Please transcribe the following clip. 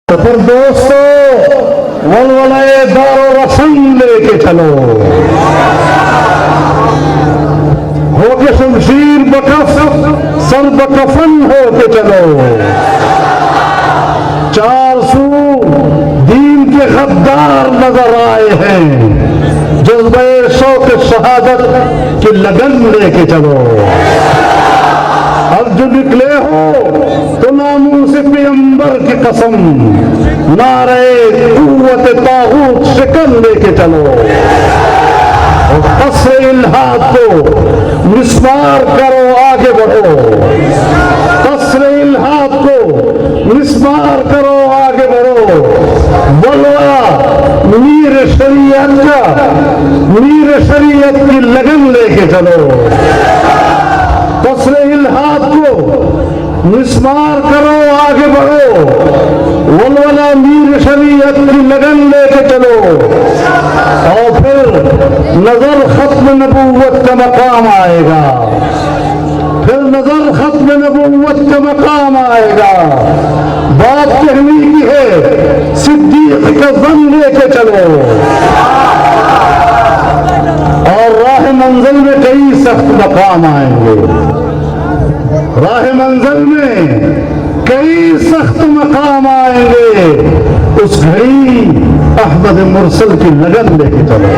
तो फिर दोस्तों वलवले दारो रसूल लेके चलो, हो के शमशीर बकफ सर बकफन हो के चलो। चार सू दीन के गद्दार नजर आए हैं, जज्बे शौक शहादत की लगन लेके चलो। अब जो निकले हो तो नामों से पैगंबर की कसम, नारे कुव्वत तागूत शिकन लेके चलो। और कसरे इल्हाद को मिसमार करो, आगे बढ़ो। कसरे इल्हाद को मिसमार करो, आगे बढ़ो। बलवा मीर शरीयत का, मीर शरीयत की लगन लेके चलो। कसरे इल्हाद को मिसमार करो, आगे बढ़ो। वलवला मीर शरीयत की लगन लेके चलो। और फिर नजर खत्म नबूवत का मकाम आएगा, फिर नजर खत्म नबूवत का मकाम आएगा। बात कहने की है, सिद्दीक का ज़म लेके चलो। और राह मंजिल में कई सख्त मकाम आएंगे, राह मंजिल में कई सख्त मकाम आएंगे। उस घड़ी अहमद मुरसल की लगन लेके चलो।